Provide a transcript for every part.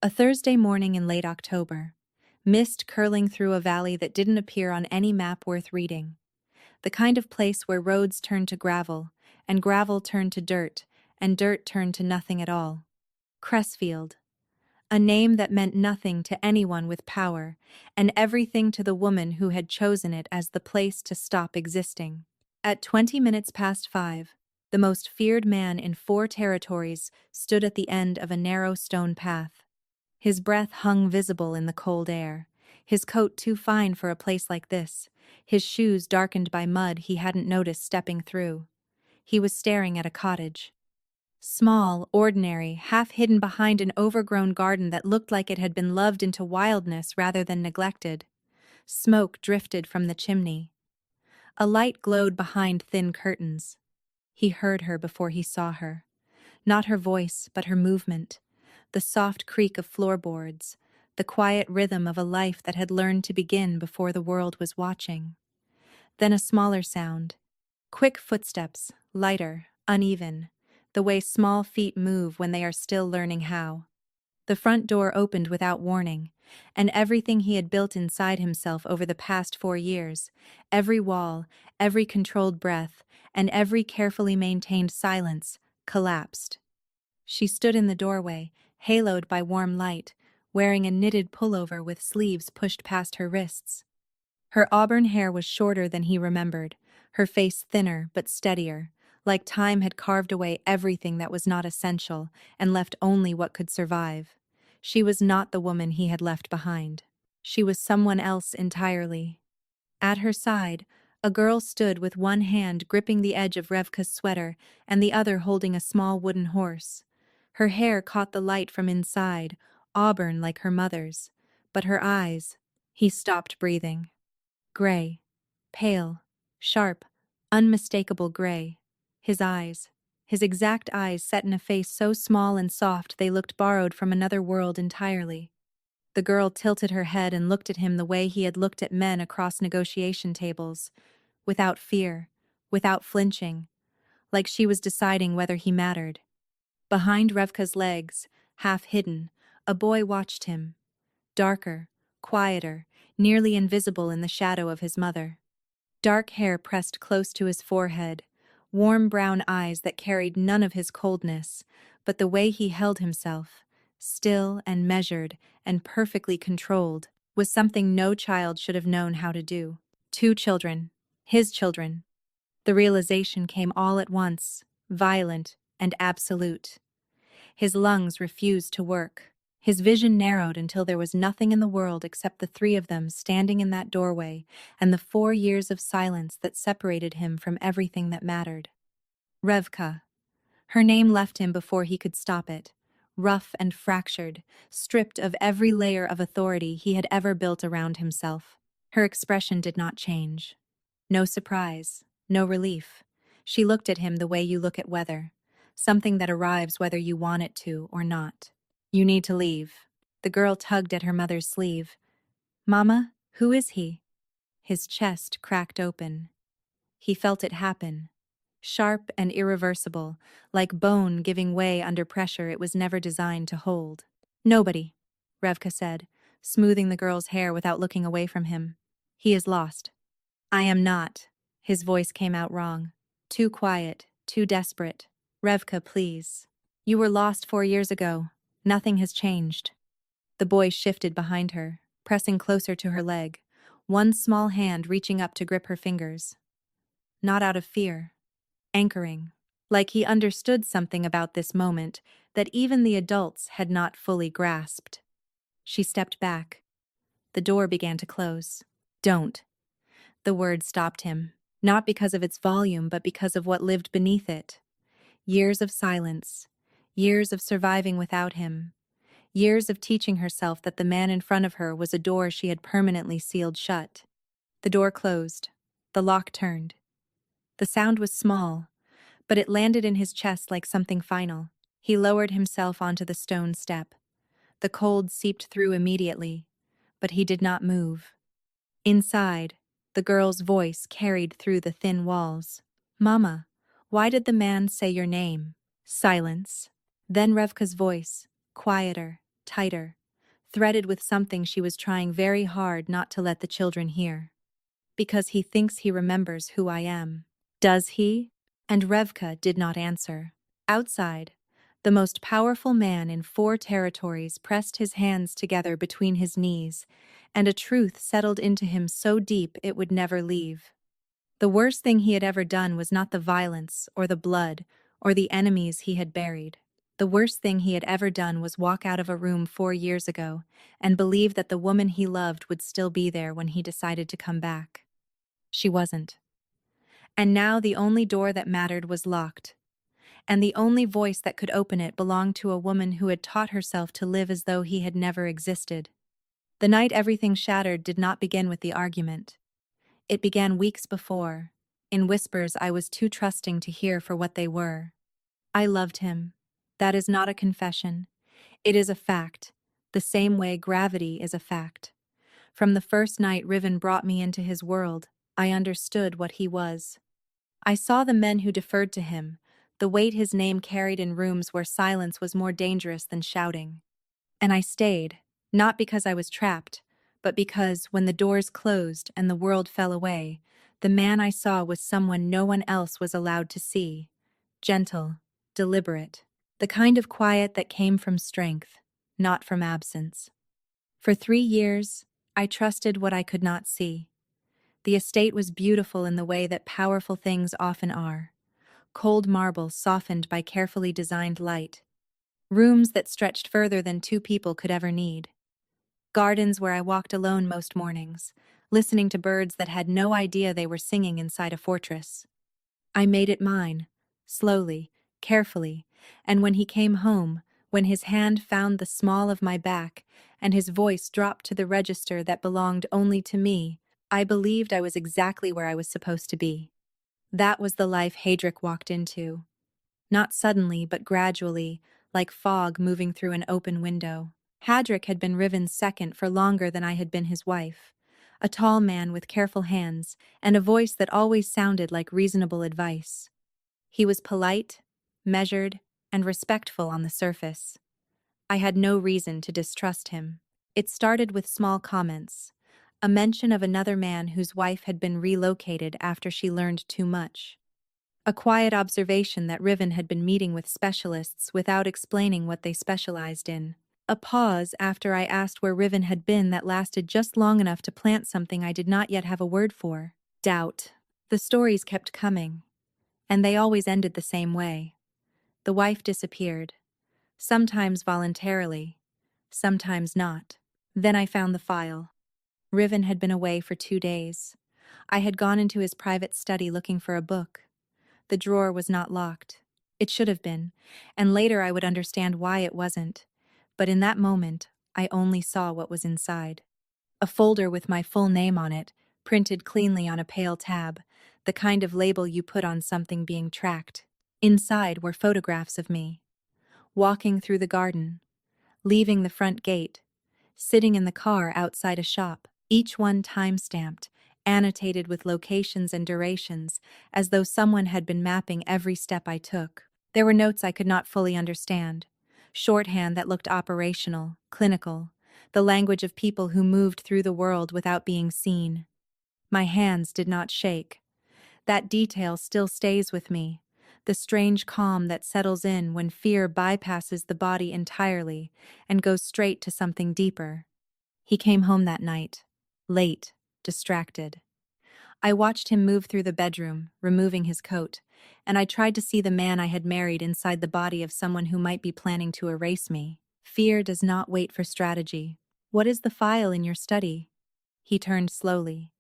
A Thursday morning in late October. Mist curling through a valley that didn't appear on any map worth reading. The kind of place where roads turned to gravel, and gravel turned to dirt, and dirt turned to nothing at all. Cressfield. A name that meant nothing to anyone with power, and everything to the woman who had chosen it as the place to stop existing. At 20 minutes past 5, the most feared man in 4 territories stood at the end of a narrow stone path. His breath hung visible in the cold air, his coat too fine for a place like this, his shoes darkened by mud he hadn't noticed stepping through. He was staring at a cottage. Small, ordinary, half hidden behind an overgrown garden that looked like it had been loved into wildness rather than neglected. Smoke drifted from the chimney. A light glowed behind thin curtains. He heard her before he saw her. Not her voice, but her movement. The soft creak of floorboards, the quiet rhythm of a life that had learned to begin before the world was watching. Then a smaller sound. Quick footsteps, lighter, uneven, the way small feet move when they are still learning how. The front door opened without warning, and everything he had built inside himself over the past 4 years, every wall, every controlled breath, and every carefully maintained silence, collapsed. She stood in the doorway, haloed by warm light, wearing a knitted pullover with sleeves pushed past her wrists. Her auburn hair was shorter than he remembered, her face thinner but steadier, like time had carved away everything that was not essential and left only what could survive. She was not the woman he had left behind. She was someone else entirely. At her side, a girl stood with one hand gripping the edge of Revka's sweater and the other holding a small wooden horse. Her hair caught the light from inside, auburn like her mother's, but her eyes— He stopped breathing. Gray. Pale. Sharp. Unmistakable gray. His eyes. His exact eyes set in a face so small and soft they looked borrowed from another world entirely. The girl tilted her head and looked at him the way he had looked at men across negotiation tables, without fear, without flinching, like she was deciding whether he mattered. Behind Revka's legs, half hidden, a boy watched him. Darker, quieter, nearly invisible in the shadow of his mother. Dark hair pressed close to his forehead, warm brown eyes that carried none of his coldness, but the way he held himself, still and measured and perfectly controlled, was something no child should have known how to do. 2 children. His children. The realization came all at once, violent and absolute. His lungs refused to work. His vision narrowed until there was nothing in the world except the 3 of them standing in that doorway and the 4 years of silence that separated him from everything that mattered. Revka. Her name left him before he could stop it. Rough and fractured, stripped of every layer of authority he had ever built around himself. Her expression did not change. No surprise, no relief. She looked at him the way you look at weather, something that arrives whether you want it to or not. You need to leave. The girl tugged at her mother's sleeve. Mama, who is he? His chest cracked open. He felt it happen. Sharp and irreversible, like bone giving way under pressure it was never designed to hold. Nobody, Revka said, smoothing the girl's hair without looking away from him. He is lost. I am not. His voice came out wrong. Too quiet, too desperate. Revka, please. You were lost 4 years ago. Nothing has changed. The boy shifted behind her, pressing closer to her leg, one small hand reaching up to grip her fingers. Not out of fear. Anchoring. Like he understood something about this moment that even the adults had not fully grasped. She stepped back. The door began to close. Don't. The word stopped him, not because of its volume but because of what lived beneath it. Years of silence. Years of surviving without him. Years of teaching herself that the man in front of her was a door she had permanently sealed shut. The door closed. The lock turned. The sound was small, but it landed in his chest like something final. He lowered himself onto the stone step. The cold seeped through immediately, but he did not move. Inside, the girl's voice carried through the thin walls. Mama, why did the man say your name? Silence. Then Revka's voice, quieter, tighter, threaded with something she was trying very hard not to let the children hear. Because he thinks he remembers who I am. Does he? And Revka did not answer. Outside, the most powerful man in 4 territories pressed his hands together between his knees, and a truth settled into him so deep it would never leave. The worst thing he had ever done was not the violence, or the blood, or the enemies he had buried. The worst thing he had ever done was walk out of a room 4 years ago and believe that the woman he loved would still be there when he decided to come back. She wasn't. And now the only door that mattered was locked, and the only voice that could open it belonged to a woman who had taught herself to live as though he had never existed. The night everything shattered did not begin with the argument. It began weeks before, in whispers I was too trusting to hear for what they were. I loved him. That is not a confession. It is a fact, the same way gravity is a fact. From the first night Riven brought me into his world, I understood what he was. I saw the men who deferred to him, the weight his name carried in rooms where silence was more dangerous than shouting. And I stayed, not because I was trapped, but because, when the doors closed and the world fell away, the man I saw was someone no one else was allowed to see. Gentle, deliberate, the kind of quiet that came from strength, not from absence. For 3 years, I trusted what I could not see. The estate was beautiful in the way that powerful things often are. Cold marble softened by carefully designed light. Rooms that stretched further than 2 people could ever need. Gardens where I walked alone most mornings, listening to birds that had no idea they were singing inside a fortress. I made it mine, slowly, carefully, and when he came home, when his hand found the small of my back and his voice dropped to the register that belonged only to me, I believed I was exactly where I was supposed to be. That was the life Hadric walked into. Not suddenly, but gradually, like fog moving through an open window. Hadric had been Riven's second for longer than I had been his wife. A tall man with careful hands and a voice that always sounded like reasonable advice. He was polite, measured, and respectful on the surface. I had no reason to distrust him. It started with small comments. A mention of another man whose wife had been relocated after she learned too much. A quiet observation that Riven had been meeting with specialists without explaining what they specialized in. A pause after I asked where Riven had been that lasted just long enough to plant something I did not yet have a word for. Doubt. The stories kept coming, and they always ended the same way. The wife disappeared, sometimes voluntarily, sometimes not. Then I found the file. Riven had been away for 2 days. I had gone into his private study looking for a book. The drawer was not locked. It should have been, and later I would understand why it wasn't. But in that moment, I only saw what was inside. A folder with my full name on it, printed cleanly on a pale tab, the kind of label you put on something being tracked. Inside were photographs of me. Walking through the garden, leaving the front gate, sitting in the car outside a shop, each one time-stamped, annotated with locations and durations, as though someone had been mapping every step I took. There were notes I could not fully understand, shorthand that looked operational, clinical, the language of people who moved through the world without being seen. My hands did not shake. That detail still stays with me, the strange calm that settles in when fear bypasses the body entirely and goes straight to something deeper. He came home that night, late, distracted. I watched him move through the bedroom, removing his coat, and I tried to see the man I had married inside the body of someone who might be planning to erase me. Fear does not wait for strategy. What is the file in your study? He turned slowly.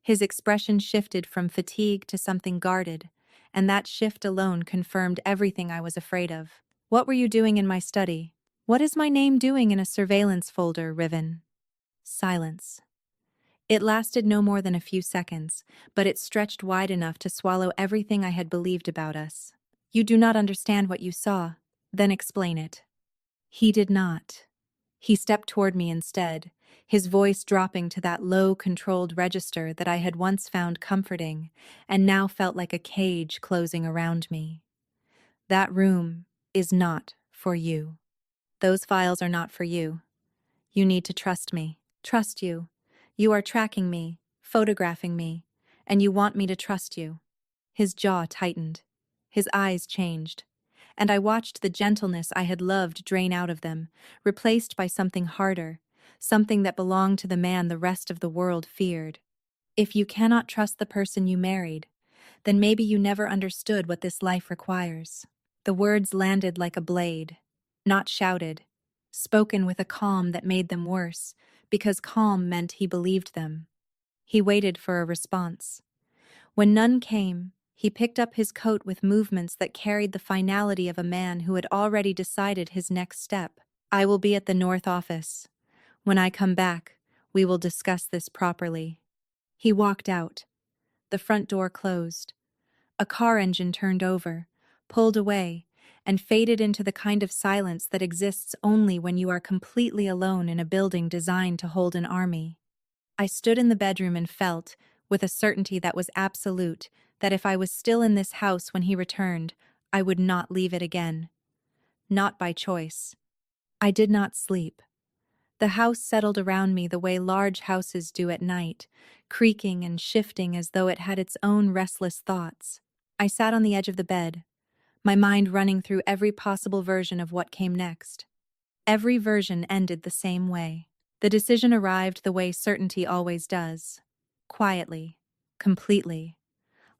His expression shifted from fatigue to something guarded, and that shift alone confirmed everything I was afraid of. What were you doing in my study? What is my name doing in a surveillance folder, Riven? Silence. It lasted no more than a few seconds, but it stretched wide enough to swallow everything I had believed about us. You do not understand what you saw. Then explain it. He did not. He stepped toward me instead, his voice dropping to that low, controlled register that I had once found comforting and now felt like a cage closing around me. That room is not for you. Those files are not for you. You need to trust me. Trust you. You are tracking me, photographing me, and you want me to trust you. His jaw tightened. His eyes changed. And I watched the gentleness I had loved drain out of them, replaced by something harder, something that belonged to the man the rest of the world feared. If you cannot trust the person you married, then maybe you never understood what this life requires. The words landed like a blade, not shouted, spoken with a calm that made them worse, because calm meant he believed them. He waited for a response. When none came, he picked up his coat with movements that carried the finality of a man who had already decided his next step. I will be at the North Office. When I come back, we will discuss this properly. He walked out. The front door closed. A car engine turned over, pulled away, and faded into the kind of silence that exists only when you are completely alone in a building designed to hold an army. I stood in the bedroom and felt, with a certainty that was absolute, that if I was still in this house when he returned, I would not leave it again. Not by choice. I did not sleep. The house settled around me the way large houses do at night, creaking and shifting as though it had its own restless thoughts. I sat on the edge of the bed, my mind running through every possible version of what came next. Every version ended the same way. The decision arrived the way certainty always does. Quietly, completely,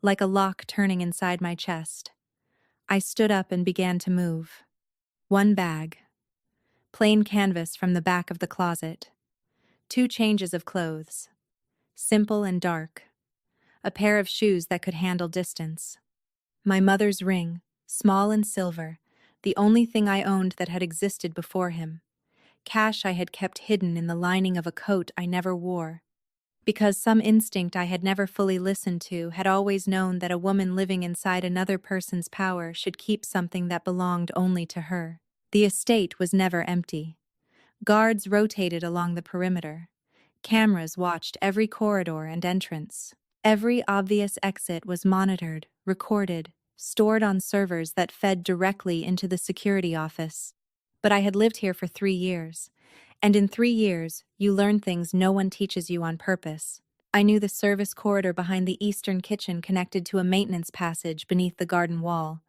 like a lock turning inside my chest. I stood up and began to move. One bag. Plain canvas from the back of the closet. 2 changes of clothes. Simple and dark. A pair of shoes that could handle distance. My mother's ring, small and silver, the only thing I owned that had existed before him. Cash I had kept hidden in the lining of a coat I never wore. Because some instinct I had never fully listened to had always known that a woman living inside another person's power should keep something that belonged only to her. The estate was never empty. Guards rotated along the perimeter. Cameras watched every corridor and entrance. Every obvious exit was monitored, recorded, stored on servers that fed directly into the security office. But I had lived here for 3 years, and in 3 years, you learn things no one teaches you on purpose. I knew the service corridor behind the eastern kitchen connected to a maintenance passage beneath the garden wall.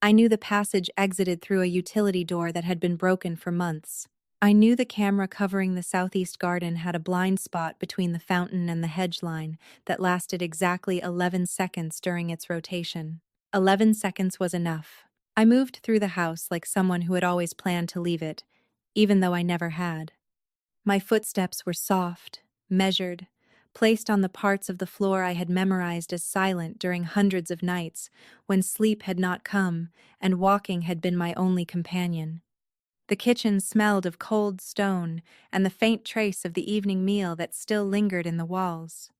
I knew the passage exited through a utility door that had been broken for months. I knew the camera covering the southeast garden had a blind spot between the fountain and the hedge line that lasted exactly 11 seconds during its rotation. 11 seconds was enough. I moved through the house like someone who had always planned to leave it, even though I never had. My footsteps were soft, measured, placed on the parts of the floor I had memorized as silent during hundreds of nights when sleep had not come and walking had been my only companion. The kitchen smelled of cold stone and the faint trace of the evening meal that still lingered in the walls.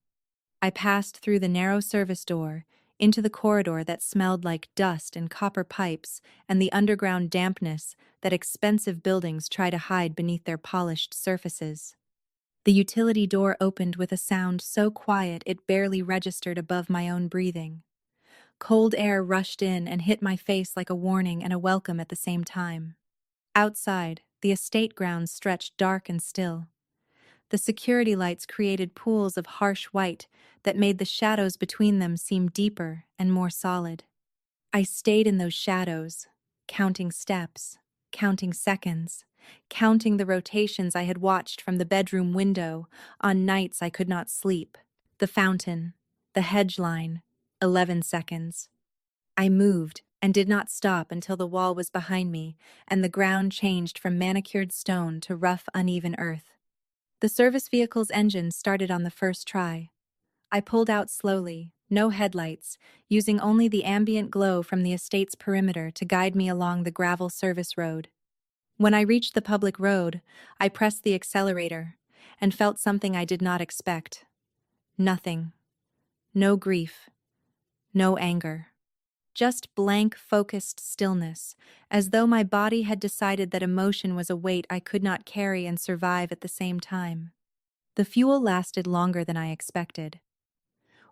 I passed through the narrow service door, into the corridor that smelled like dust and copper pipes and the underground dampness that expensive buildings try to hide beneath their polished surfaces. The utility door opened with a sound so quiet it barely registered above my own breathing. Cold air rushed in and hit my face like a warning and a welcome at the same time. Outside, the estate grounds stretched dark and still. The security lights created pools of harsh white that made the shadows between them seem deeper and more solid. I stayed in those shadows, counting steps, counting seconds, counting the rotations I had watched from the bedroom window on nights I could not sleep. The fountain, the hedge line, 11 seconds. I moved and did not stop until the wall was behind me and the ground changed from manicured stone to rough, uneven earth. The service vehicle's engine started on the first try. I pulled out slowly, no headlights, using only the ambient glow from the estate's perimeter to guide me along the gravel service road. When I reached the public road, I pressed the accelerator and felt something I did not expect. Nothing. No grief. No anger. Just blank, focused stillness, as though my body had decided that emotion was a weight I could not carry and survive at the same time. The fuel lasted longer than I expected.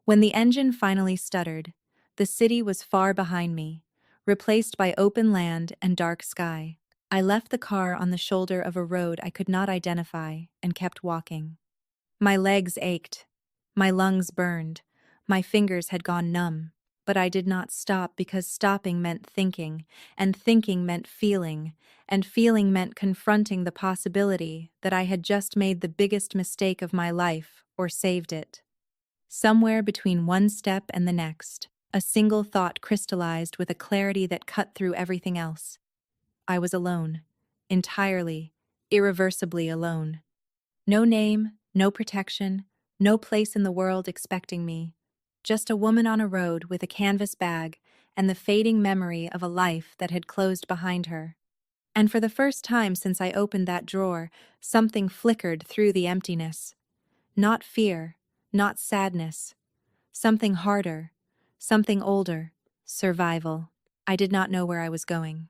When the engine finally stuttered, the city was far behind me, replaced by open land and dark sky. I left the car on the shoulder of a road I could not identify and kept walking. My legs ached. My lungs burned. My fingers had gone numb. But I did not stop because stopping meant thinking, and thinking meant feeling, and feeling meant confronting the possibility that I had just made the biggest mistake of my life or saved it. Somewhere between one step and the next, a single thought crystallized with a clarity that cut through everything else. I was alone. Entirely, irreversibly alone. No name, no protection, no place in the world expecting me. Just a woman on a road with a canvas bag and the fading memory of a life that had closed behind her. And for the first time since I opened that drawer, something flickered through the emptiness. Not fear, not sadness. Something harder, something older. Survival. I did not know where I was going.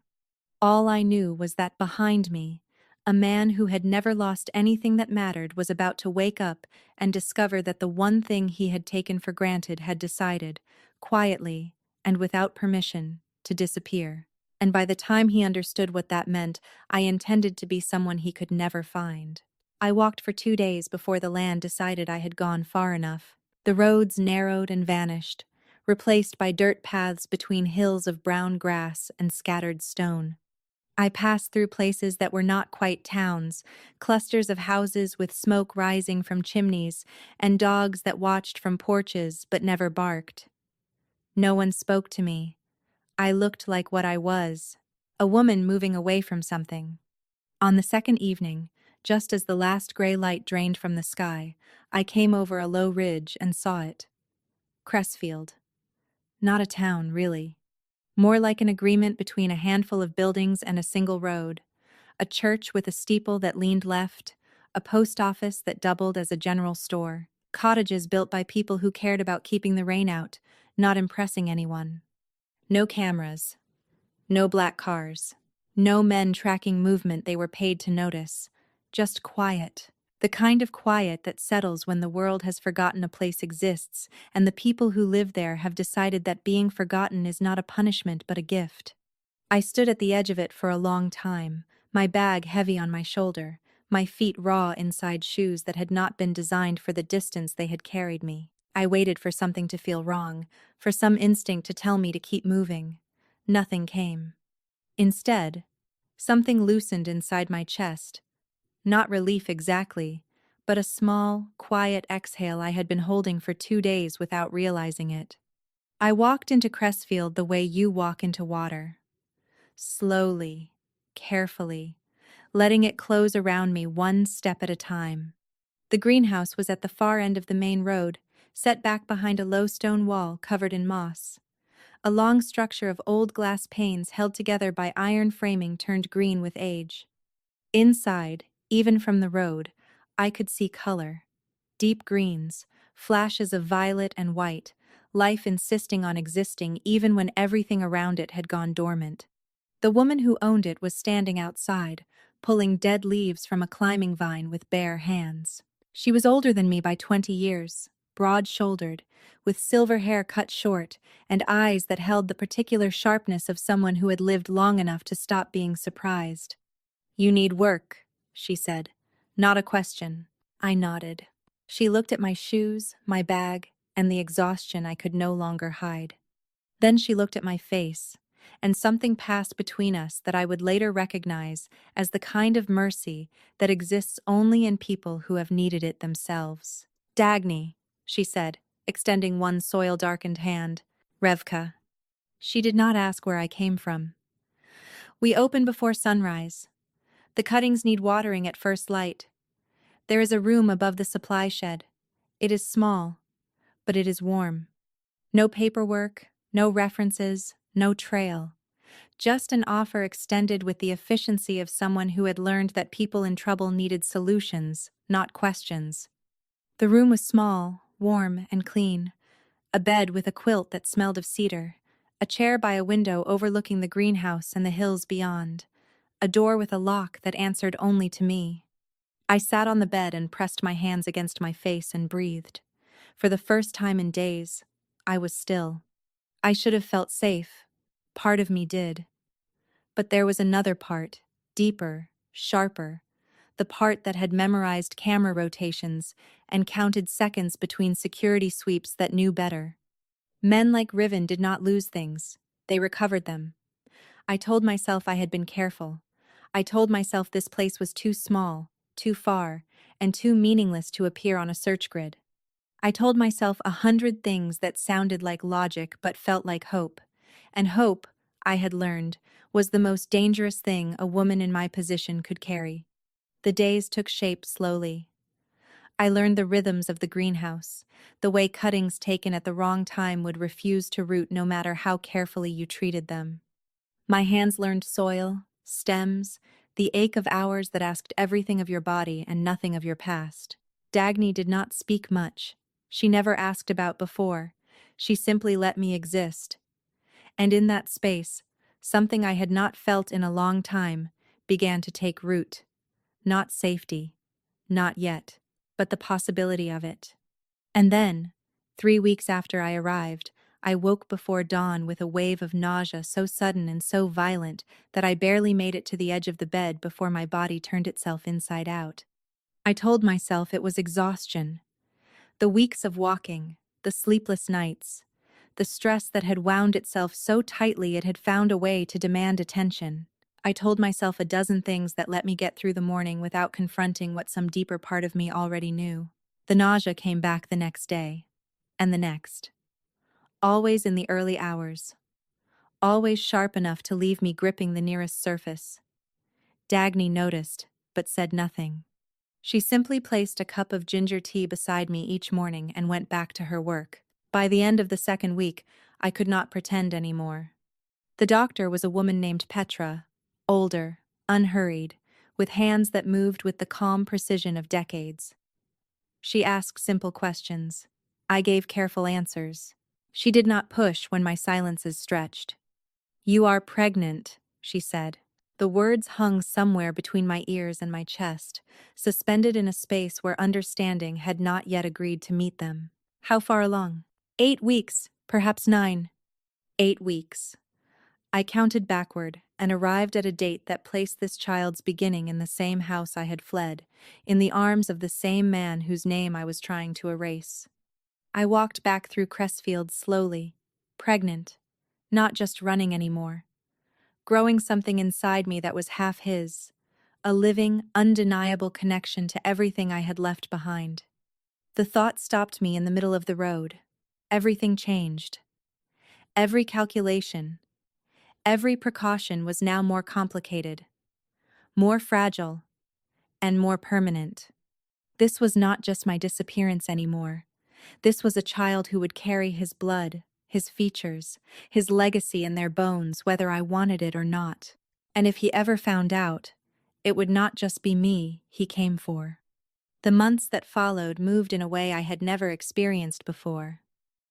All I knew was that behind me, a man who had never lost anything that mattered was about to wake up and discover that the one thing he had taken for granted had decided, quietly and without permission, to disappear. And by the time he understood what that meant, I intended to be someone he could never find. I walked for 2 days before the land decided I had gone far enough. The roads narrowed and vanished, replaced by dirt paths between hills of brown grass and scattered stone. I passed through places that were not quite towns, clusters of houses with smoke rising from chimneys, and dogs that watched from porches but never barked. No one spoke to me. I looked like what I was, a woman moving away from something. On the second evening, just as the last gray light drained from the sky, I came over a low ridge and saw it. Cressfield. Not a town, really. More like an agreement between a handful of buildings and a single road. A church with a steeple that leaned left, a post office that doubled as a general store, cottages built by people who cared about keeping the rain out, not impressing anyone. No cameras, no black cars, no men tracking movement they were paid to notice. Just quiet. The kind of quiet that settles when the world has forgotten a place exists and the people who live there have decided that being forgotten is not a punishment but a gift. I stood at the edge of it for a long time, my bag heavy on my shoulder, my feet raw inside shoes that had not been designed for the distance they had carried me. I waited for something to feel wrong, for some instinct to tell me to keep moving. Nothing came. Instead, something loosened inside my chest. Not relief exactly, but a small, quiet exhale I had been holding for 2 days without realizing it. I walked into Cressfield the way you walk into water. Slowly, carefully, letting it close around me one step at a time. The greenhouse was at the far end of the main road, set back behind a low stone wall covered in moss. A long structure of old glass panes held together by iron framing turned green with age. Inside, even from the road, I could see color. Deep greens, flashes of violet and white, life insisting on existing even when everything around it had gone dormant. The woman who owned it was standing outside, pulling dead leaves from a climbing vine with bare hands. She was older than me by 20 years, broad-shouldered, with silver hair cut short, and eyes that held the particular sharpness of someone who had lived long enough to stop being surprised. "You need work," she said. Not a question. I nodded. She looked at my shoes, my bag, and the exhaustion I could no longer hide. Then she looked at my face, and something passed between us that I would later recognize as the kind of mercy that exists only in people who have needed it themselves. "Dagny," she said, extending one soil-darkened hand. "Revka." She did not ask where I came from. "We open before sunrise. The cuttings need watering at first light. There is a room above the supply shed. It is small, but it is warm. No paperwork, no references, no trail. Just an offer extended with the efficiency of someone who had learned that people in trouble needed solutions, not questions. The room was small, warm, and clean. A bed with a quilt that smelled of cedar. A chair by a window overlooking the greenhouse and the hills beyond. A door with a lock that answered only to me. I sat on the bed and pressed my hands against my face and breathed. For the first time in days, I was still. I should have felt safe. Part of me did. But there was another part, deeper, sharper, the part that had memorized camera rotations and counted seconds between security sweeps that knew better. Men like Riven did not lose things, they recovered them. I told myself I had been careful. I told myself this place was too small, too far, and too meaningless to appear on a search grid. I told myself 100 things that sounded like logic but felt like hope. And hope, I had learned, was the most dangerous thing a woman in my position could carry. The days took shape slowly. I learned the rhythms of the greenhouse, the way cuttings taken at the wrong time would refuse to root no matter how carefully you treated them. My hands learned soil, stems, the ache of hours that asked everything of your body and nothing of your past. Dagny did not speak much. She never asked about before. She simply let me exist. And in that space, something I had not felt in a long time began to take root. Not safety. Not yet. But the possibility of it. And then, 3 weeks after I arrived, I woke before dawn with a wave of nausea so sudden and so violent that I barely made it to the edge of the bed before my body turned itself inside out. I told myself it was exhaustion. The weeks of walking, the sleepless nights, the stress that had wound itself so tightly it had found a way to demand attention. I told myself a dozen things that let me get through the morning without confronting what some deeper part of me already knew. The nausea came back the next day, and the next. Always in the early hours. Always sharp enough to leave me gripping the nearest surface. Dagny noticed, but said nothing. She simply placed a cup of ginger tea beside me each morning and went back to her work. By the end of the second week, I could not pretend anymore. The doctor was a woman named Petra, older, unhurried, with hands that moved with the calm precision of decades. She asked simple questions. I gave careful answers. She did not push when my silences stretched. "You are pregnant," she said. The words hung somewhere between my ears and my chest, suspended in a space where understanding had not yet agreed to meet them. How far along? 8 weeks, perhaps 9. 8 weeks. I counted backward and arrived at a date that placed this child's beginning in the same house I had fled, in the arms of the same man whose name I was trying to erase. I walked back through Cressfield slowly, pregnant, not just running anymore, growing something inside me that was half his, a living, undeniable connection to everything I had left behind. The thought stopped me in the middle of the road. Everything changed. Every calculation, every precaution was now more complicated, more fragile, and more permanent. This was not just my disappearance anymore. This was a child who would carry his blood, his features, his legacy in their bones, whether I wanted it or not. And if he ever found out, it would not just be me he came for. The months that followed moved in a way I had never experienced before.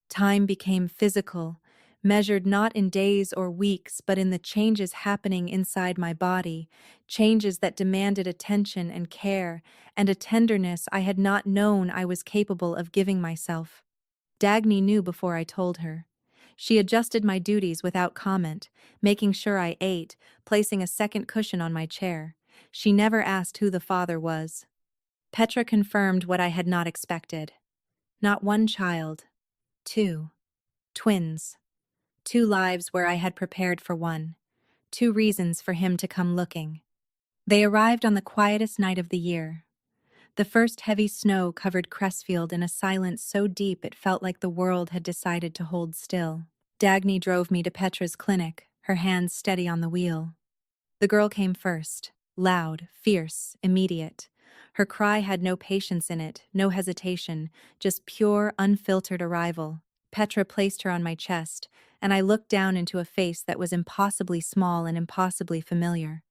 Time became physical, measured not in days or weeks, but in the changes happening inside my body, changes that demanded attention and care, and a tenderness I had not known I was capable of giving myself. Dagny knew before I told her. She adjusted my duties without comment, making sure I ate, placing a second cushion on my chair. She never asked who the father was. Petra confirmed what I had not expected. Not one child. 2. Twins. 2 lives where I had prepared for one. 2 reasons for him to come looking. They arrived on the quietest night of the year. The first heavy snow covered Cressfield in a silence so deep it felt like the world had decided to hold still. Dagny drove me to Petra's clinic, her hands steady on the wheel. The girl came first, loud, fierce, immediate. Her cry had no patience in it, no hesitation, just pure, unfiltered arrival. Petra placed her on my chest, and I looked down into a face that was impossibly small and impossibly familiar.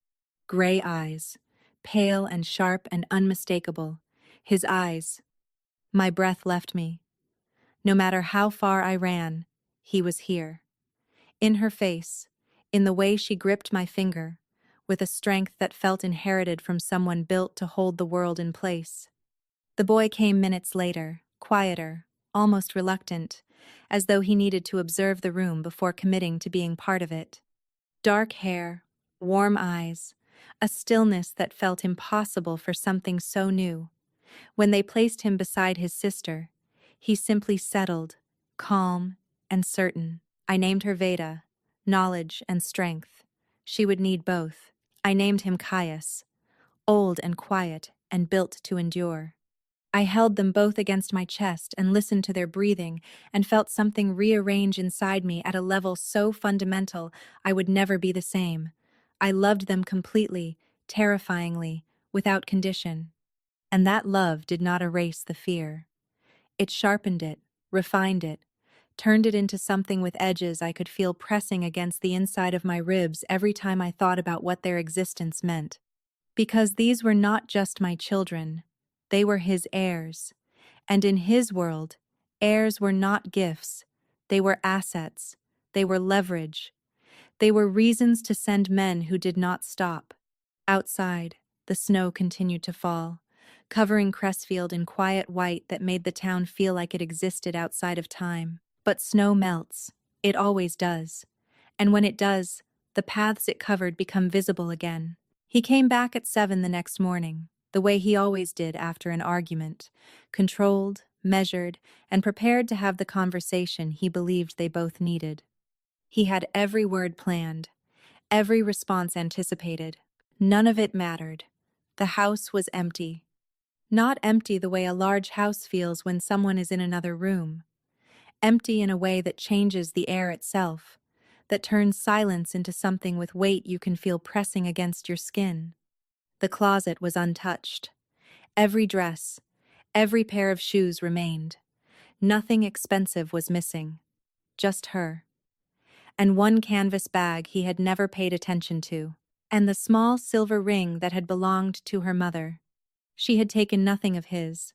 Gray eyes, pale and sharp and unmistakable. His eyes. My breath left me. No matter how far I ran, he was here. In her face, in the way she gripped my finger, with a strength that felt inherited from someone built to hold the world in place. The boy came minutes later, quieter, almost reluctant, as though he needed to observe the room before committing to being part of it. Dark hair, warm eyes, a stillness that felt impossible for something so new. When they placed him beside his sister, he simply settled, calm and certain. I named her Veda, knowledge and strength. She would need both. I named him Caius, old and quiet and built to endure. I held them both against my chest and listened to their breathing and felt something rearrange inside me at a level so fundamental I would never be the same. I loved them completely, terrifyingly, without condition. And that love did not erase the fear. It sharpened it, refined it, turned it into something with edges I could feel pressing against the inside of my ribs every time I thought about what their existence meant. Because these were not just my children, they were his heirs. And in his world, heirs were not gifts, they were assets, they were leverage, they were reasons to send men who did not stop. Outside, the snow continued to fall, covering Crestfield in quiet white that made the town feel like it existed outside of time. But snow melts. It always does. And when it does, the paths it covered become visible again. He came back at 7 the next morning, the way he always did after an argument, controlled, measured, and prepared to have the conversation he believed they both needed. He had every word planned, every response anticipated. None of it mattered. The house was empty. Not empty the way a large house feels when someone is in another room. Empty in a way that changes the air itself, that turns silence into something with weight you can feel pressing against your skin. The closet was untouched. Every dress, every pair of shoes remained. Nothing expensive was missing. Just her. And one canvas bag he had never paid attention to, and the small silver ring that had belonged to her mother. She had taken nothing of his.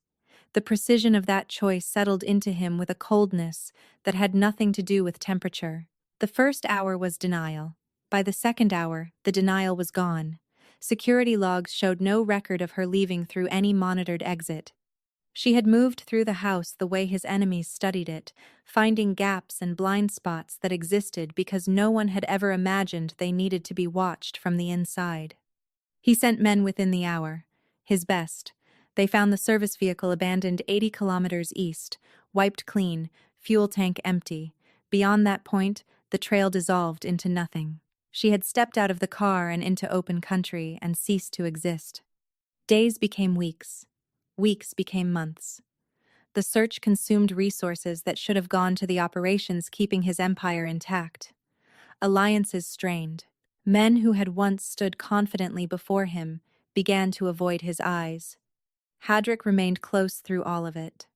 The precision of that choice settled into him with a coldness that had nothing to do with temperature. The first hour was denial. By the second hour, the denial was gone. Security logs showed no record of her leaving through any monitored exit. She had moved through the house the way his enemies studied it, finding gaps and blind spots that existed because no one had ever imagined they needed to be watched from the inside. He sent men within the hour, his best. They found the service vehicle abandoned 80 kilometers east, wiped clean, fuel tank empty. Beyond that point, the trail dissolved into nothing. She had stepped out of the car and into open country and ceased to exist. Days became weeks. Weeks became months. The search consumed resources that should have gone to the operations keeping his empire intact. Alliances strained. Men who had once stood confidently before him began to avoid his eyes. Hadrick remained close through all of it.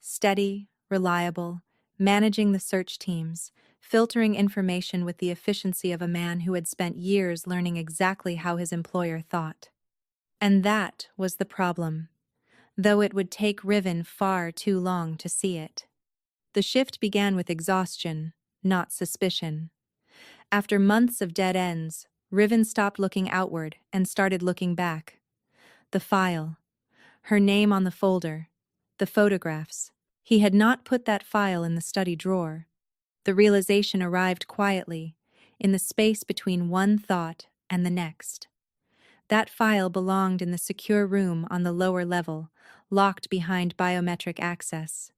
Steady, reliable, managing the search teams, filtering information with the efficiency of a man who had spent years learning exactly how his employer thought. And that was the problem, though it would take Riven far too long to see it. The shift began with exhaustion, not suspicion. After months of dead ends, Riven stopped looking outward and started looking back. The file, her name on the folder, the photographs. He had not put that file in the study drawer. The realization arrived quietly, in the space between one thought and the next. That file belonged in the secure room on the lower level, locked behind biometric access.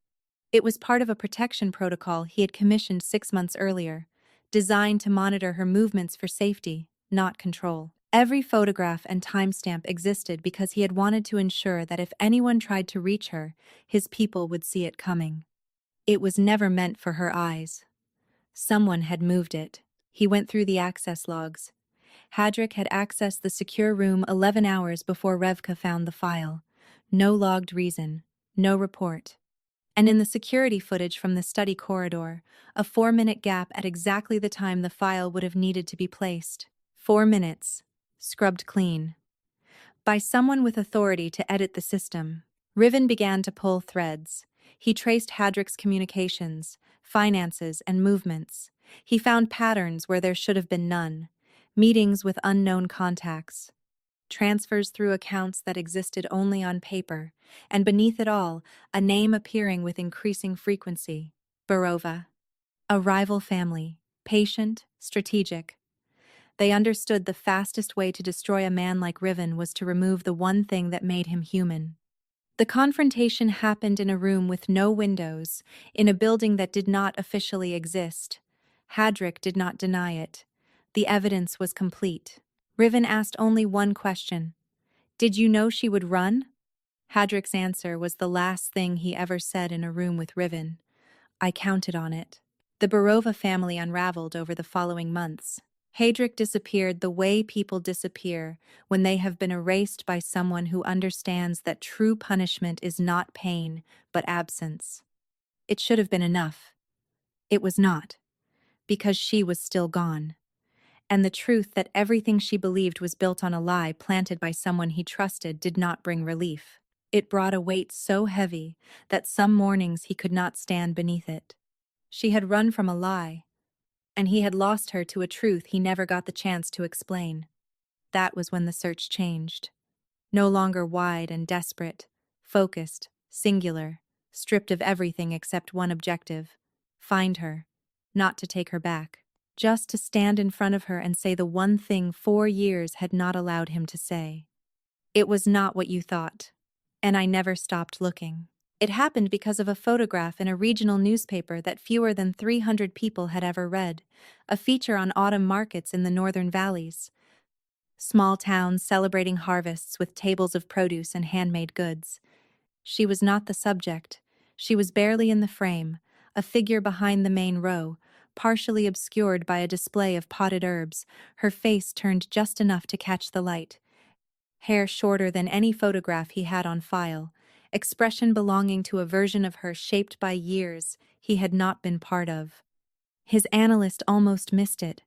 It was part of a protection protocol he had commissioned 6 months earlier, designed to monitor her movements for safety, not control. Every photograph and timestamp existed because he had wanted to ensure that if anyone tried to reach her, his people would see it coming. It was never meant for her eyes. Someone had moved it. He went through the access logs. Hadrick had accessed the secure room 11 hours before Revka found the file. No logged reason, no report. And in the security footage from the study corridor, a 4-minute gap at exactly the time the file would have needed to be placed. 4 minutes. Scrubbed clean. By someone with authority to edit the system. Riven began to pull threads. He traced Hadrick's communications, finances, and movements. He found patterns where there should have been none. Meetings with unknown contacts. Transfers through accounts that existed only on paper, and beneath it all, a name appearing with increasing frequency. Barova. A rival family. Patient, strategic. They understood the fastest way to destroy a man like Riven was to remove the one thing that made him human. The confrontation happened in a room with no windows, in a building that did not officially exist. Hadrick did not deny it. The evidence was complete. Riven asked only one question. Did you know she would run? Hadrick's answer was the last thing he ever said in a room with Riven. I counted on it. The Barova family unraveled over the following months. Hadrick disappeared the way people disappear when they have been erased by someone who understands that true punishment is not pain, but absence. It should have been enough. It was not, because she was still gone. And the truth that everything she believed was built on a lie planted by someone he trusted did not bring relief. It brought a weight so heavy that some mornings he could not stand beneath it. She had run from a lie, and he had lost her to a truth he never got the chance to explain. That was when the search changed. No longer wide and desperate, focused, singular, stripped of everything except one objective: find her, not to take her back. Just to stand in front of her and say the one thing 4 years had not allowed him to say. It was not what you thought. And I never stopped looking. It happened because of a photograph in a regional newspaper that fewer than 300 people had ever read, a feature on autumn markets in the northern valleys. Small towns celebrating harvests with tables of produce and handmade goods. She was not the subject. She was barely in the frame, a figure behind the main row, partially obscured by a display of potted herbs, her face turned just enough to catch the light. Hair shorter than any photograph he had on file, expression belonging to a version of her shaped by years he had not been part of. His analyst almost missed it.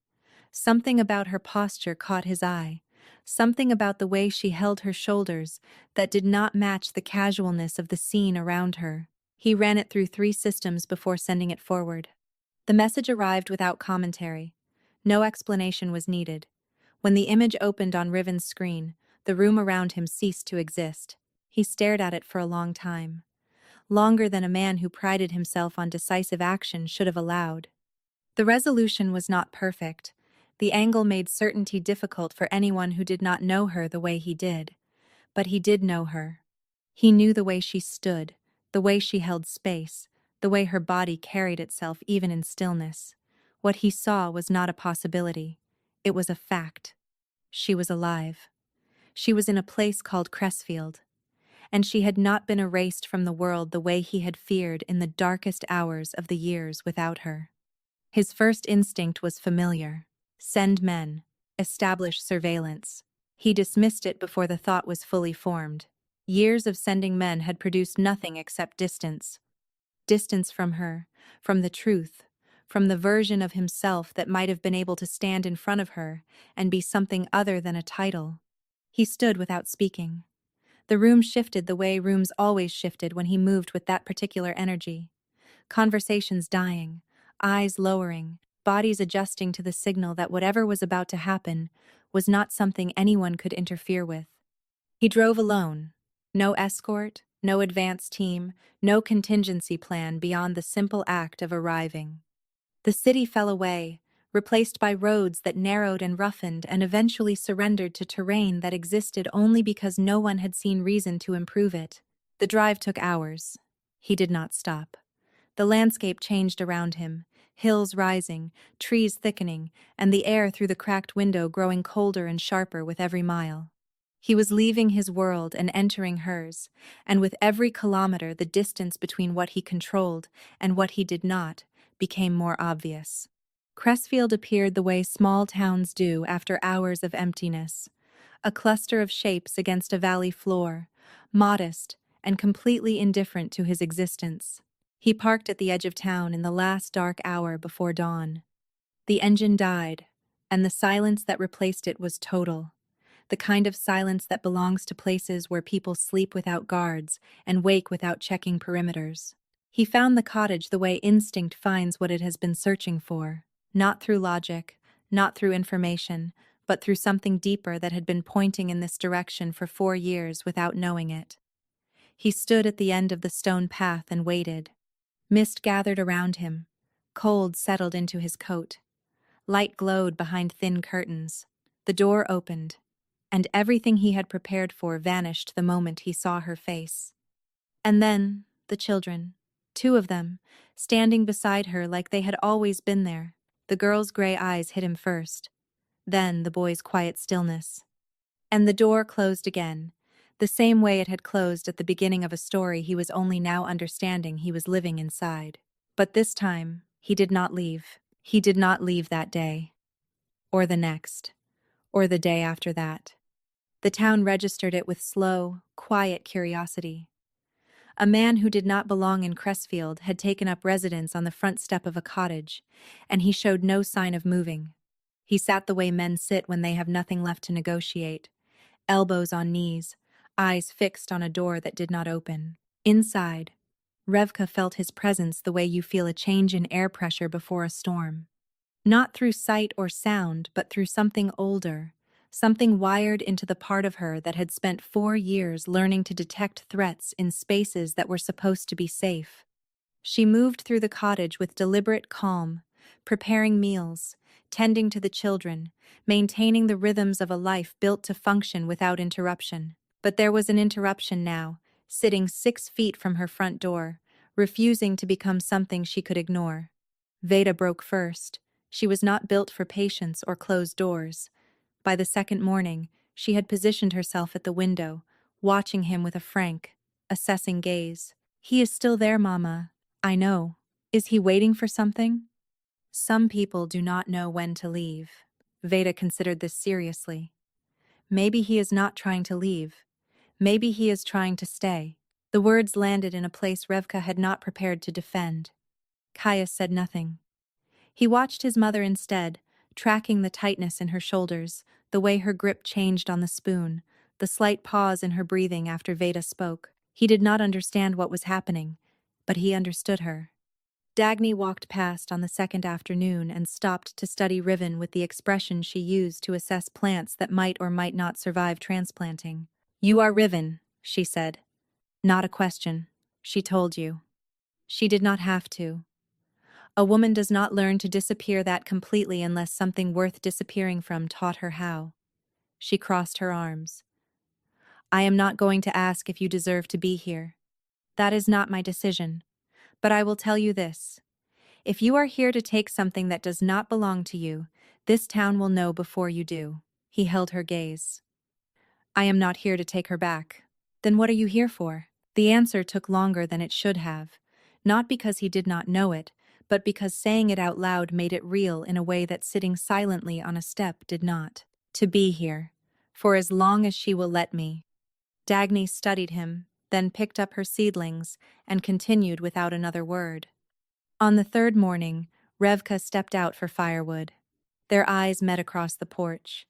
Something about her posture caught his eye, something about the way she held her shoulders that did not match the casualness of the scene around her. He ran it through 3 systems before sending it forward. The message arrived without commentary. No explanation was needed. When the image opened on Riven's screen, the room around him ceased to exist. He stared at it for a long time. Longer than a man who prided himself on decisive action should have allowed. The resolution was not perfect. The angle made certainty difficult for anyone who did not know her the way he did. But he did know her. He knew the way she stood, the way she held space, the way her body carried itself even in stillness. What he saw was not a possibility. It was a fact. She was alive. She was in a place called Cressfield. And she had not been erased from the world the way he had feared in the darkest hours of the years without her. His first instinct was familiar. Send men. Establish surveillance. He dismissed it before the thought was fully formed. Years of sending men had produced nothing except distance. Distance from her, from the truth, from the version of himself that might have been able to stand in front of her and be something other than a title. He stood without speaking. The room shifted the way rooms always shifted when he moved with that particular energy. Conversations dying, eyes lowering, bodies adjusting to the signal that whatever was about to happen was not something anyone could interfere with. He drove alone. No escort, no advance team, no contingency plan beyond the simple act of arriving. The city fell away, replaced by roads that narrowed and roughened and eventually surrendered to terrain that existed only because no one had seen reason to improve it. The drive took hours. He did not stop. The landscape changed around him, hills rising, trees thickening, and the air through the cracked window growing colder and sharper with every mile. He was leaving his world and entering hers, and with every kilometer the distance between what he controlled and what he did not became more obvious. Cressfield appeared the way small towns do after hours of emptiness, a cluster of shapes against a valley floor, modest and completely indifferent to his existence. He parked at the edge of town in the last dark hour before dawn. The engine died, and the silence that replaced it was total. The kind of silence that belongs to places where people sleep without guards and wake without checking perimeters. He found the cottage the way instinct finds what it has been searching for, not through logic, not through information, but through something deeper that had been pointing in this direction for 4 years without knowing it. He stood at the end of the stone path and waited. Mist gathered around him. Cold settled into his coat. Light glowed behind thin curtains. The door opened, and everything he had prepared for vanished the moment he saw her face. And then, the children, two of them, standing beside her like they had always been there. The girl's gray eyes hit him first, then the boy's quiet stillness. And the door closed again, the same way it had closed at the beginning of a story he was only now understanding he was living inside. But this time, he did not leave. He did not leave that day, or the next, or the day after that. The town registered it with slow, quiet curiosity. A man who did not belong in Cressfield had taken up residence on the front step of a cottage, and he showed no sign of moving. He sat the way men sit when they have nothing left to negotiate, elbows on knees, eyes fixed on a door that did not open. Inside, Revka felt his presence the way you feel a change in air pressure before a storm. Not through sight or sound, but through something older, something wired into the part of her that had spent 4 years learning to detect threats in spaces that were supposed to be safe. She moved through the cottage with deliberate calm, preparing meals, tending to the children, maintaining the rhythms of a life built to function without interruption. But there was an interruption now, sitting 6 feet from her front door, refusing to become something she could ignore. Veda broke first. She was not built for patience or closed doors. By the second morning, she had positioned herself at the window, watching him with a frank, assessing gaze. "He is still there, Mama. I know. Is he waiting for something?" Some people do not know when to leave. Veda considered this seriously. Maybe he is not trying to leave. Maybe he is trying to stay. The words landed in a place Revka had not prepared to defend. Caius said nothing. He watched his mother instead, tracking the tightness in her shoulders, the way her grip changed on the spoon, the slight pause in her breathing after Veda spoke. He did not understand what was happening, but he understood her. Dagny walked past on the second afternoon and stopped to study Riven with the expression she used to assess plants that might or might not survive transplanting. "You are Riven," she said. "Not a question. She told you." She did not have to. A woman does not learn to disappear that completely unless something worth disappearing from taught her how. She crossed her arms. "I am not going to ask if you deserve to be here. That is not my decision. But I will tell you this. If you are here to take something that does not belong to you, this town will know before you do." He held her gaze. "I am not here to take her back." "Then what are you here for?" The answer took longer than it should have, not because he did not know it, but because saying it out loud made it real in a way that sitting silently on a step did not. "To be here, for as long as she will let me." Dagny studied him, then picked up her seedlings, and continued without another word. On the third morning, Revka stepped out for firewood. Their eyes met across the porch.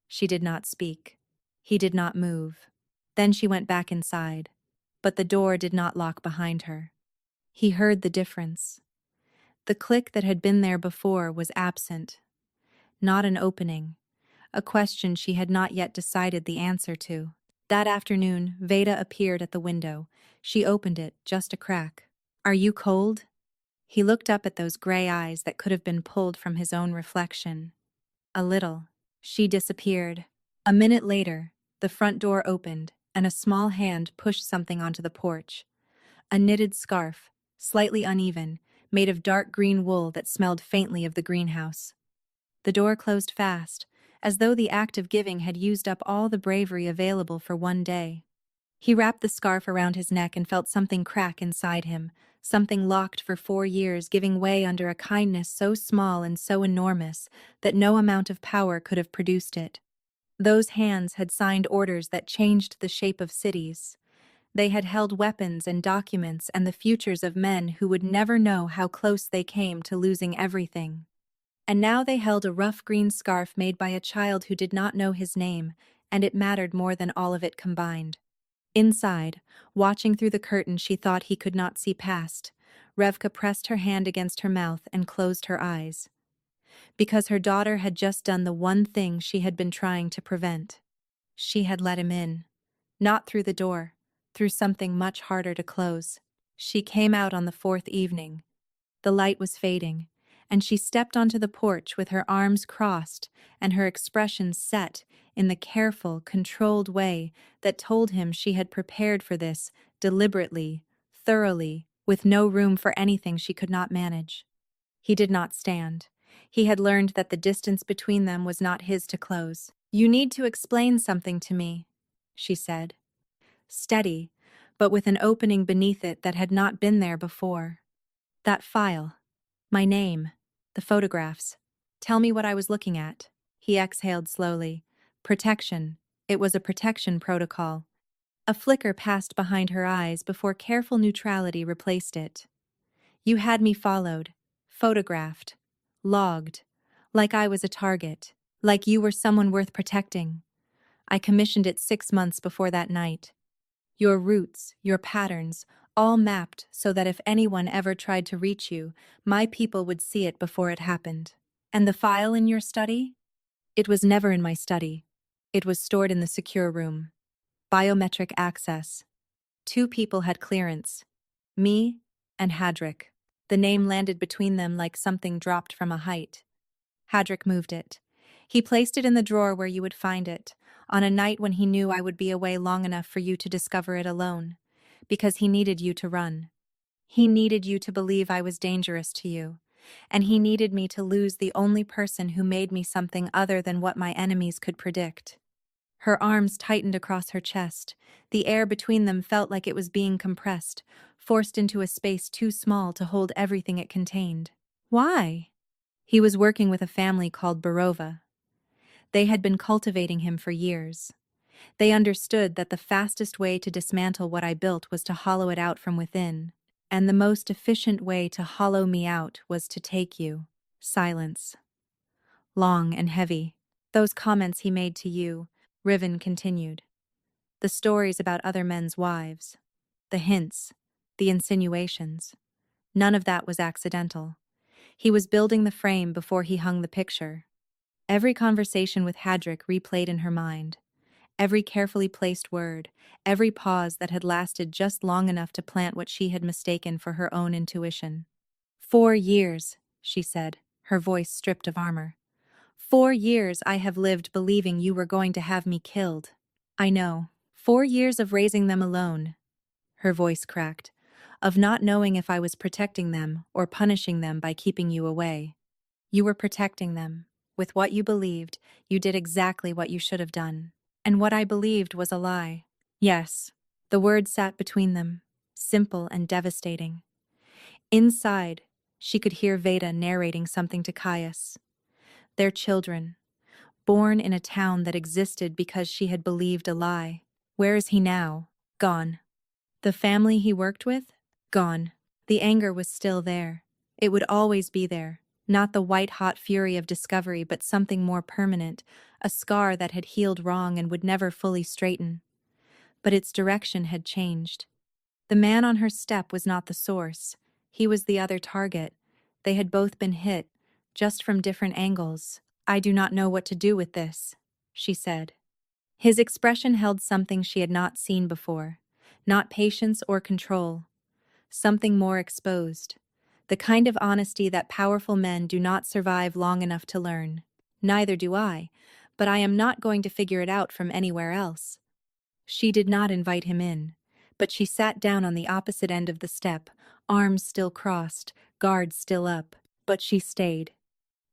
She did not speak. He did not move. Then she went back inside, but the door did not lock behind her. He heard the difference. The click that had been there before was absent. Not an opening, a question she had not yet decided the answer to. That afternoon, Veda appeared at the window. She opened it, just a crack. "Are you cold?" He looked up at those gray eyes that could have been pulled from his own reflection. "A little." She disappeared. A minute later, the front door opened, and a small hand pushed something onto the porch. A knitted scarf, slightly uneven, made of dark green wool that smelled faintly of the greenhouse. The door closed fast, as though the act of giving had used up all the bravery available for one day. He wrapped the scarf around his neck and felt something crack inside him, something locked for 4 years giving way under a kindness so small and so enormous that no amount of power could have produced it. Those hands had signed orders that changed the shape of cities. They had held weapons and documents and the futures of men who would never know how close they came to losing everything. And now they held a rough green scarf made by a child who did not know his name, and it mattered more than all of it combined. Inside, watching through the curtain she thought he could not see past, Revka pressed her hand against her mouth and closed her eyes. Because her daughter had just done the one thing she had been trying to prevent. She had let him in. Not through the door, through something much harder to close. She came out on the 4th evening. The light was fading, and she stepped onto the porch with her arms crossed and her expression set in the careful, controlled way that told him she had prepared for this deliberately, thoroughly, with no room for anything she could not manage. He did not stand. He had learned that the distance between them was not his to close. "You need to explain something to me," she said. Steady, but with an opening beneath it that had not been there before. "That file. My name. The photographs. Tell me what I was looking at." He exhaled slowly. Protection. It was a protection protocol. A flicker passed behind her eyes before careful neutrality replaced it. "You had me followed, photographed, logged, like I was a target, like you were someone worth protecting. I commissioned it 6 months before that night. Your routes, your patterns, all mapped so that if anyone ever tried to reach you, my people would see it before it happened. And the file in your study? It was never in my study. It was stored in the secure room. Biometric access. 2 people had clearance. Me and Hadrick. The name landed between them like something dropped from a height. Hadrick moved it. He placed it in the drawer where you would find it, on a night when he knew I would be away long enough for you to discover it alone. Because he needed you to run. He needed you to believe I was dangerous to you. And he needed me to lose the only person who made me something other than what my enemies could predict." Her arms tightened across her chest. The air between them felt like it was being compressed, forced into a space too small to hold everything it contained. "Why?" He was working with a family called Barova. They had been cultivating him for years. They understood that the fastest way to dismantle what I built was to hollow it out from within, and the most efficient way to hollow me out was to take you. Silence. Long and heavy. "Those comments he made to you," Riven continued. "The stories about other men's wives. The hints. The insinuations. None of that was accidental. He was building the frame before he hung the picture." Every conversation with Hadrick replayed in her mind. Every carefully placed word, every pause that had lasted just long enough to plant what she had mistaken for her own intuition. 4 years, she said, her voice stripped of armor. 4 years I have lived believing you were going to have me killed. I know. 4 years of raising them alone. Her voice cracked. Of not knowing if I was protecting them or punishing them by keeping you away. You were protecting them. With what you believed, you did exactly what you should have done. And what I believed was a lie. Yes. The words sat between them, simple and devastating. Inside, she could hear Veda narrating something to Caius. Their children, born in a town that existed because she had believed a lie. Where is he now? Gone. The family he worked with? Gone. The anger was still there. It would always be there. Not the white-hot fury of discovery, but something more permanent, a scar that had healed wrong and would never fully straighten. But its direction had changed. The man on her step was not the source. He was the other target. They had both been hit, just from different angles. "I do not know what to do with this," she said. His expression held something she had not seen before. Not patience or control. Something more exposed. The kind of honesty that powerful men do not survive long enough to learn. "Neither do I, but I am not going to figure it out from anywhere else." She did not invite him in, but she sat down on the opposite end of the step, arms still crossed, guard still up, but she stayed.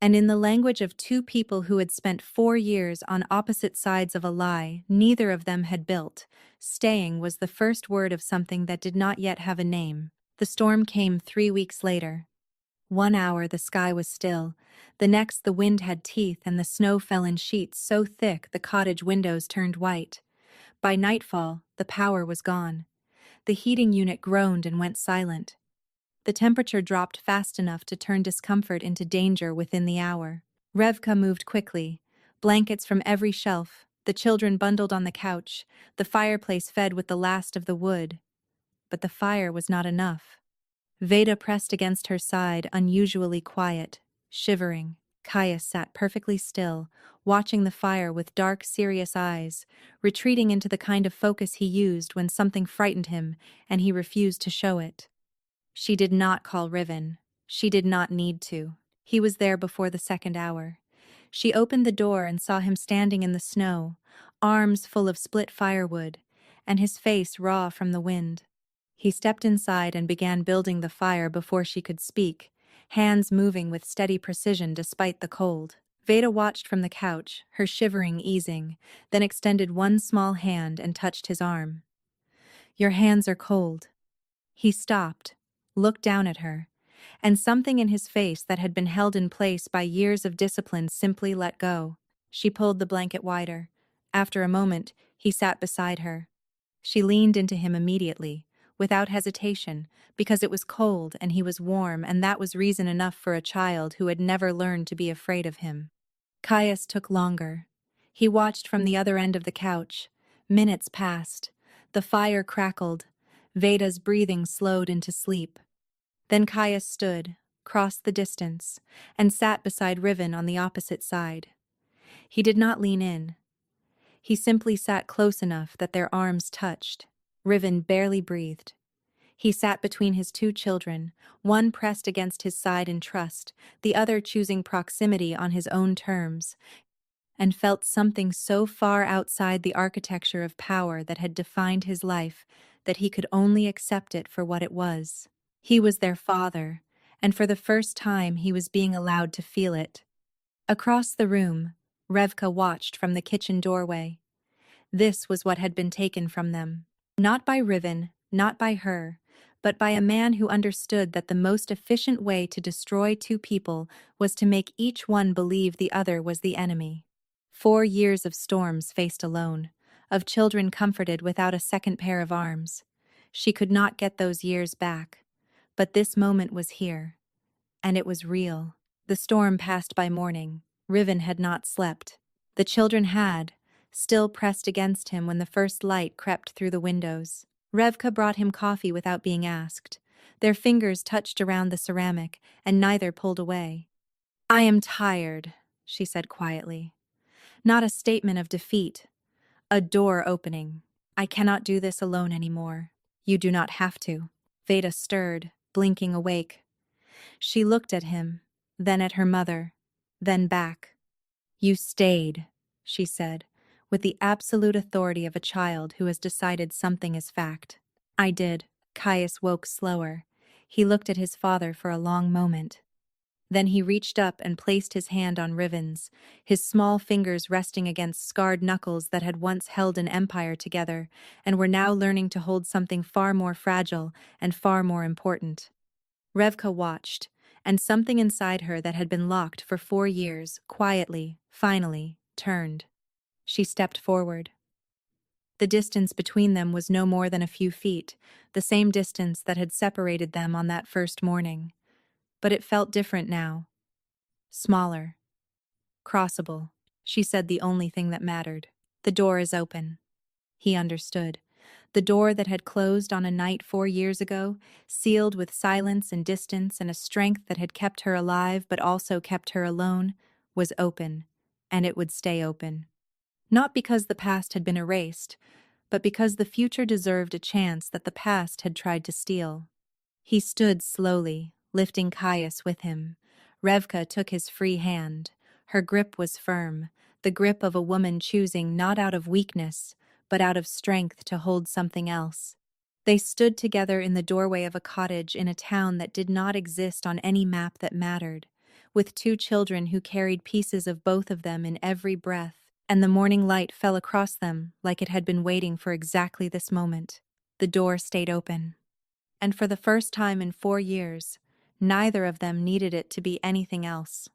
And in the language of 2 people who had spent 4 years on opposite sides of a lie neither of them had built, staying was the first word of something that did not yet have a name. The storm came 3 weeks later. 1 hour the sky was still, the next the wind had teeth and the snow fell in sheets so thick the cottage windows turned white. By nightfall, the power was gone. The heating unit groaned and went silent. The temperature dropped fast enough to turn discomfort into danger within the hour. Revka moved quickly. Blankets from every shelf, the children bundled on the couch, the fireplace fed with the last of the wood. But the fire was not enough. Veda pressed against her side, unusually quiet, shivering. Caius sat perfectly still, watching the fire with dark, serious eyes, retreating into the kind of focus he used when something frightened him and he refused to show it. She did not call Riven. She did not need to. He was there before the second hour. She opened the door and saw him standing in the snow, arms full of split firewood, and his face raw from the wind. He stepped inside and began building the fire before she could speak, hands moving with steady precision despite the cold. Veda watched from the couch, her shivering easing, then extended one small hand and touched his arm. "Your hands are cold." He stopped, looked down at her, and something in his face that had been held in place by years of discipline simply let go. She pulled the blanket wider. After a moment, he sat beside her. She leaned into him immediately, without hesitation, because it was cold and he was warm, and that was reason enough for a child who had never learned to be afraid of him. Caius took longer. He watched from the other end of the couch. Minutes passed. The fire crackled. Veda's breathing slowed into sleep. Then Caius stood, crossed the distance, and sat beside Riven on the opposite side. He did not lean in. He simply sat close enough that their arms touched. Riven barely breathed. He sat between his two children, one pressed against his side in trust, the other choosing proximity on his own terms, and felt something so far outside the architecture of power that had defined his life that he could only accept it for what it was. He was their father, and for the first time he was being allowed to feel it. Across the room, Revka watched from the kitchen doorway. This was what had been taken from them. Not by Riven, not by her, but by a man who understood that the most efficient way to destroy two people was to make each one believe the other was the enemy. 4 years of storms faced alone, of children comforted without a second pair of arms. She could not get those years back. But this moment was here, and it was real. The storm passed by morning. Riven had not slept. The children had, still pressed against him when the first light crept through the windows. Revka brought him coffee without being asked. Their fingers touched around the ceramic, and neither pulled away. "I am tired," she said quietly. Not a statement of defeat. A door opening. "I cannot do this alone anymore." "You do not have to." Veda stirred, blinking awake. She looked at him, then at her mother, then back. "You stayed," she said, with the absolute authority of a child who has decided something is fact. "I did." Caius woke slower. He looked at his father for a long moment. Then he reached up and placed his hand on Riven's, his small fingers resting against scarred knuckles that had once held an empire together and were now learning to hold something far more fragile and far more important. Revka watched, and something inside her that had been locked for 4 years, quietly, finally, turned. She stepped forward. The distance between them was no more than a few feet, the same distance that had separated them on that first morning. But it felt different now. Smaller. Crossable. She said the only thing that mattered. "The door is open." He understood. The door that had closed on a night 4 years ago, sealed with silence and distance and a strength that had kept her alive but also kept her alone, was open, and it would stay open. Not because the past had been erased, but because the future deserved a chance that the past had tried to steal. He stood slowly, lifting Caius with him. Revka took his free hand. Her grip was firm, the grip of a woman choosing not out of weakness, but out of strength to hold something else. They stood together in the doorway of a cottage in a town that did not exist on any map that mattered, with 2 children who carried pieces of both of them in every breath, and the morning light fell across them like it had been waiting for exactly this moment. The door stayed open. And for the first time in 4 years, neither of them needed it to be anything else.